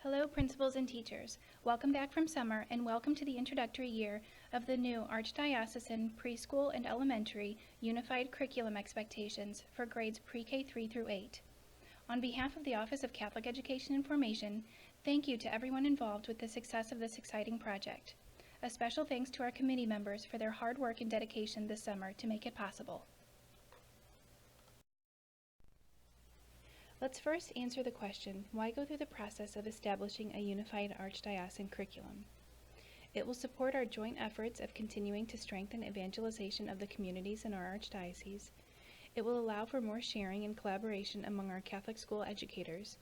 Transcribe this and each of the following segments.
Hello, principals and teachers. Welcome back from summer and welcome to the introductory year of the new Archdiocesan Preschool and Elementary Unified Curriculum Expectations for grades pre-K 3 through 8. On behalf of the Office of Catholic Education and Formation, thank you to everyone involved with the success of this exciting project. A special thanks to our committee members for their hard work and dedication this summer to make it possible. Let's first answer the question, why go through the process of establishing a unified archdiocesan curriculum? It will support our joint efforts of continuing to strengthen evangelization of the communities in our archdiocese. It will allow for more sharing and collaboration among our Catholic school educators.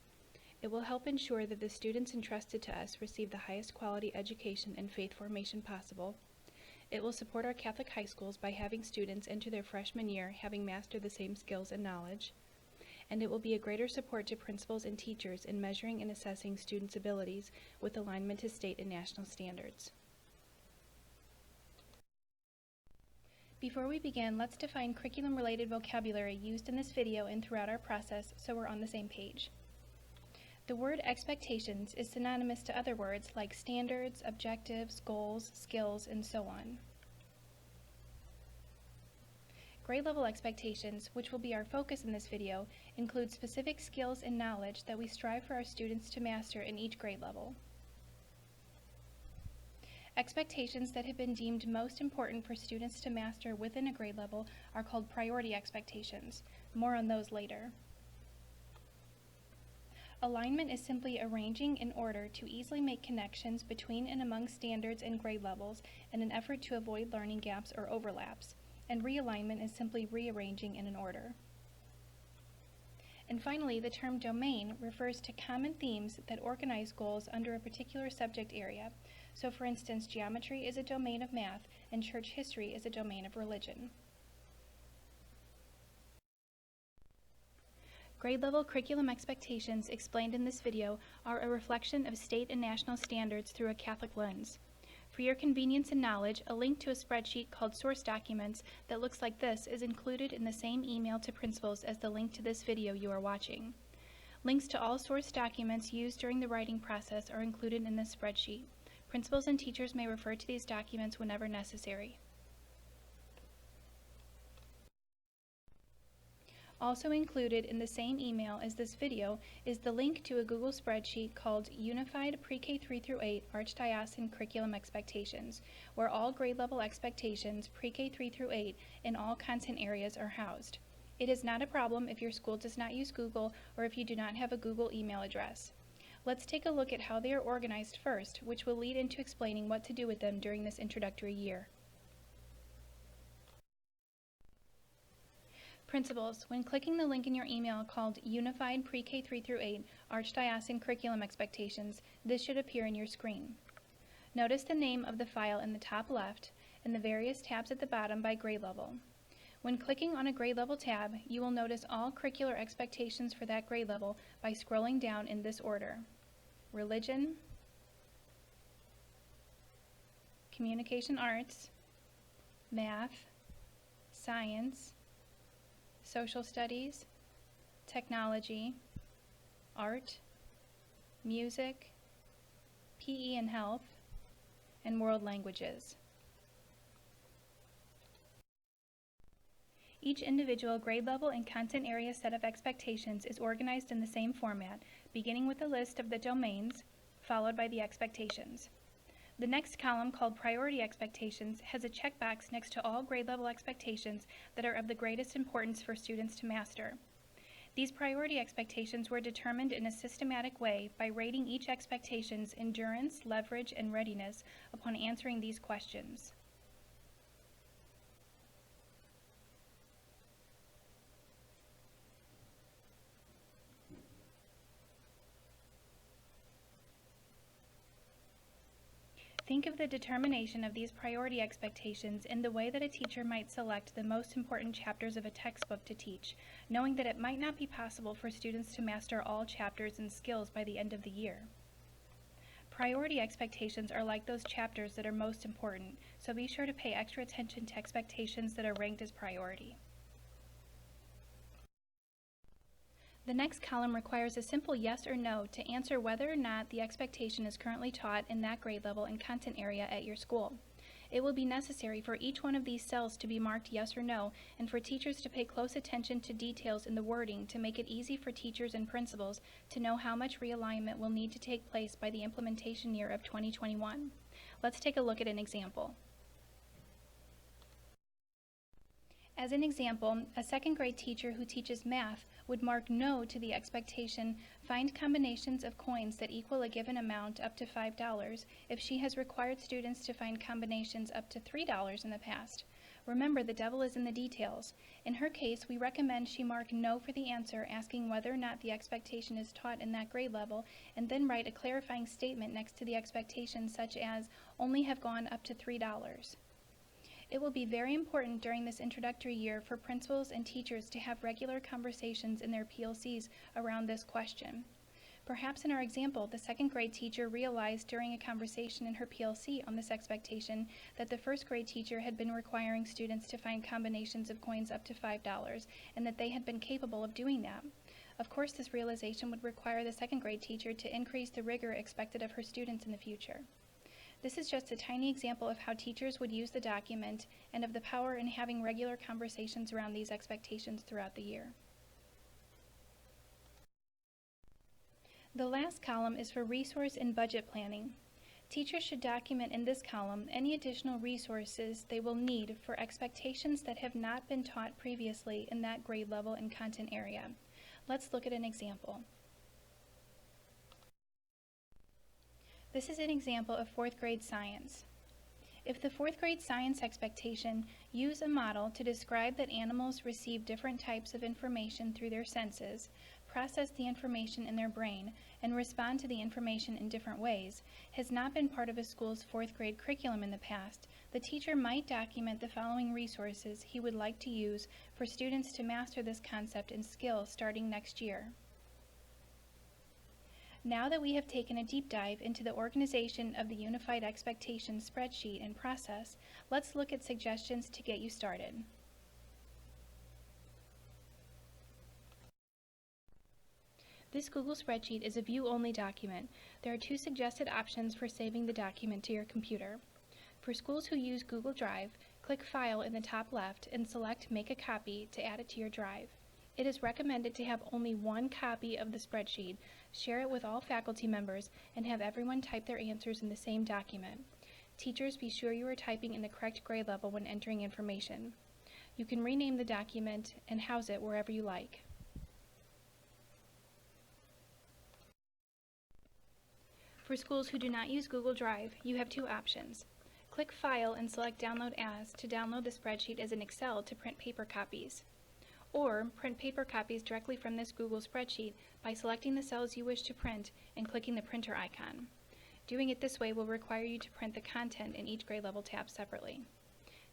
It will help ensure that the students entrusted to us receive the highest quality education and faith formation possible. It will support our Catholic high schools by having students enter their freshman year having mastered the same skills and knowledge. And it will be a greater support to principals and teachers in measuring and assessing students' abilities with alignment to state and national standards. Before we begin, let's define curriculum-related vocabulary used in this video and throughout our process so we're on the same page. The word expectations is synonymous to other words like standards, objectives, goals, skills, and so on. Grade level expectations, which will be our focus in this video, include specific skills and knowledge that we strive for our students to master in each grade level. Expectations that have been deemed most important for students to master within a grade level are called priority expectations. More on those later. Alignment is simply arranging in order to easily make connections between and among standards and grade levels in an effort to avoid learning gaps or overlaps. And realignment is simply rearranging in an order. And finally, the term domain refers to common themes that organize goals under a particular subject area. So for instance, geometry is a domain of math and church history is a domain of religion. Grade level curriculum expectations explained in this video are a reflection of state and national standards through a Catholic lens. For your convenience and knowledge, a link to a spreadsheet called Source Documents that looks like this is included in the same email to principals as the link to this video you are watching. Links to all source documents used during the writing process are included in this spreadsheet. Principals and teachers may refer to these documents whenever necessary. Also included in the same email as this video is the link to a Google spreadsheet called Unified Pre-K 3 through 8 Archdiocesan Curriculum Expectations, where all grade level expectations pre-K 3 through 8 in all content areas are housed. It is not a problem if your school does not use Google or if you do not have a Google email address. Let's take a look at how they are organized first, which will lead into explaining what to do with them during this introductory year. Principals, when clicking the link in your email called Unified Pre-K 3 through 8 Archdiocesan Curriculum Expectations, this should appear in your screen. Notice the name of the file in the top left and the various tabs at the bottom by grade level. When clicking on a grade level tab, you will notice all curricular expectations for that grade level by scrolling down in this order: Religion, Communication Arts, Math, Science, Social Studies, Technology, Art, Music, PE and Health, and World Languages. Each individual grade level and content area set of expectations is organized in the same format, beginning with a list of the domains, followed by the expectations. The next column, called Priority Expectations, has a checkbox next to all grade level expectations that are of the greatest importance for students to master. These priority expectations were determined in a systematic way by rating each expectation's endurance, leverage, and readiness upon answering these questions. Think of the determination of these priority expectations in the way that a teacher might select the most important chapters of a textbook to teach, knowing that it might not be possible for students to master all chapters and skills by the end of the year. Priority expectations are like those chapters that are most important, so be sure to pay extra attention to expectations that are ranked as priority. The next column requires a simple yes or no to answer whether or not the expectation is currently taught in that grade level and content area at your school. It will be necessary for each one of these cells to be marked yes or no, and for teachers to pay close attention to details in the wording to make it easy for teachers and principals to know how much realignment will need to take place by the implementation year of 2021. Let's take a look at an example. As an example, a second grade teacher who teaches math would mark no to the expectation, find combinations of coins that equal a given amount up to $5 if she has required students to find combinations up to $3 in the past. Remember, the devil is in the details. In her case, we recommend she mark no for the answer, asking whether or not the expectation is taught in that grade level, and then write a clarifying statement next to the expectation such as, only have gone up to $3. It will be very important during this introductory year for principals and teachers to have regular conversations in their PLCs around this question. Perhaps in our example, the second grade teacher realized during a conversation in her PLC on this expectation that the first grade teacher had been requiring students to find combinations of coins up to $5 and that they had been capable of doing that. Of course, this realization would require the second grade teacher to increase the rigor expected of her students in the future. This is just a tiny example of how teachers would use the document and of the power in having regular conversations around these expectations throughout the year. The last column is for resource and budget planning. Teachers should document in this column any additional resources they will need for expectations that have not been taught previously in that grade level and content area. Let's look at an example. This is an example of fourth grade science. If the fourth grade science expectation, use a model to describe that animals receive different types of information through their senses, process the information in their brain, and respond to the information in different ways, has not been part of a school's fourth grade curriculum in the past, the teacher might document the following resources he would like to use for students to master this concept and skill starting next year. Now that we have taken a deep dive into the organization of the Unified Expectations spreadsheet and process, let's look at suggestions to get you started. This Google spreadsheet is a view-only document. There are two suggested options for saving the document to your computer. For schools who use Google Drive, click File in the top left and select Make a Copy to add it to your drive. It is recommended to have only one copy of the spreadsheet, share it with all faculty members, and have everyone type their answers in the same document. Teachers, be sure you are typing in the correct grade level when entering information. You can rename the document and house it wherever you like. For schools who do not use Google Drive, you have two options. Click File and select Download As to download the spreadsheet as an Excel to print paper copies. Or print paper copies directly from this Google spreadsheet by selecting the cells you wish to print and clicking the printer icon. Doing it this way will require you to print the content in each grade level tab separately.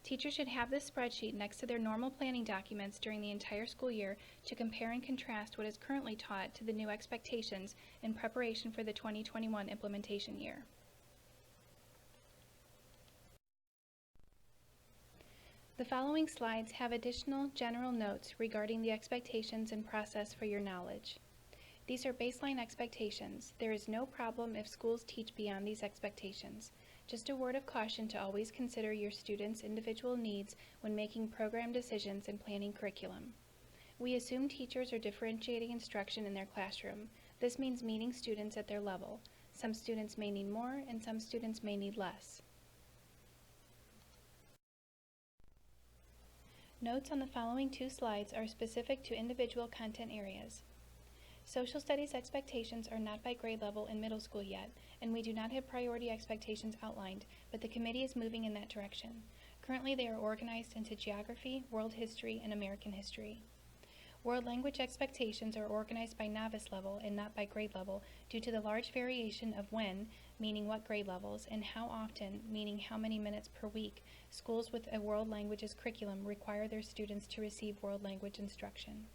Teachers should have this spreadsheet next to their normal planning documents during the entire school year to compare and contrast what is currently taught to the new expectations in preparation for the 2021 implementation year. The following slides have additional general notes regarding the expectations and process for your knowledge. These are baseline expectations. There is no problem if schools teach beyond these expectations. Just a word of caution to always consider your students' individual needs when making program decisions and planning curriculum. We assume teachers are differentiating instruction in their classroom. This means meeting students at their level. Some students may need more and some students may need less. Notes on the following two slides are specific to individual content areas. Social studies expectations are not by grade level in middle school yet, and we do not have priority expectations outlined, but the committee is moving in that direction. Currently they are organized into geography, world history, and American history. World language expectations are organized by novice level and not by grade level due to the large variation of when, meaning what grade levels, and how often, meaning how many minutes per week, schools with a world languages curriculum require their students to receive world language instruction.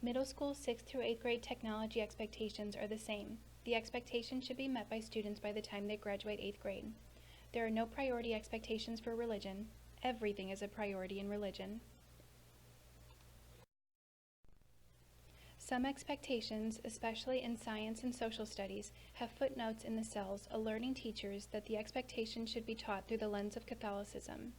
Middle school 6th through 8th grade technology expectations are the same. The expectation should be met by students by the time they graduate 8th grade. There are no priority expectations for religion. Everything is a priority in religion. Some expectations, especially in science and social studies, have footnotes in the cells alerting teachers that the expectation should be taught through the lens of Catholicism.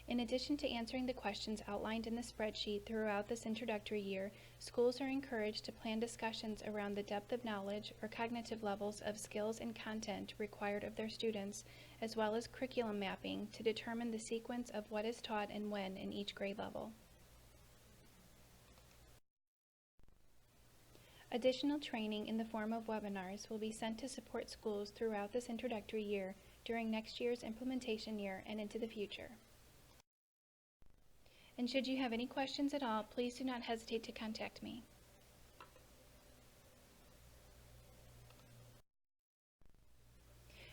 In addition to answering the questions outlined in the spreadsheet throughout this introductory year, schools are encouraged to plan discussions around the depth of knowledge or cognitive levels of skills and content required of their students, as well as curriculum mapping to determine the sequence of what is taught and when in each grade level. Additional training in the form of webinars will be sent to support schools throughout this introductory year, during next year's implementation year, and into the future. And should you have any questions at all, please do not hesitate to contact me.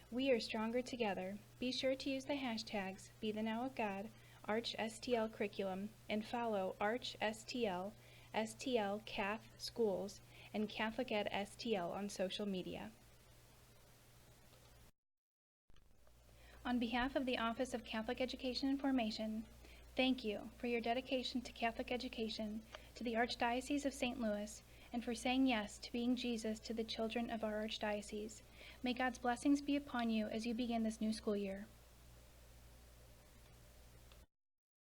We are stronger together. Be sure to use the hashtags BeTheNowOfGod, ArchSTL Curriculum, and follow ArchSTL, STL Cath Schools, and Catholic Ed STL on social media. On behalf of the Office of Catholic Education and Formation, thank you for your dedication to Catholic education, to the Archdiocese of St. Louis, and for saying yes to being Jesus to the children of our Archdiocese. May God's blessings be upon you as you begin this new school year.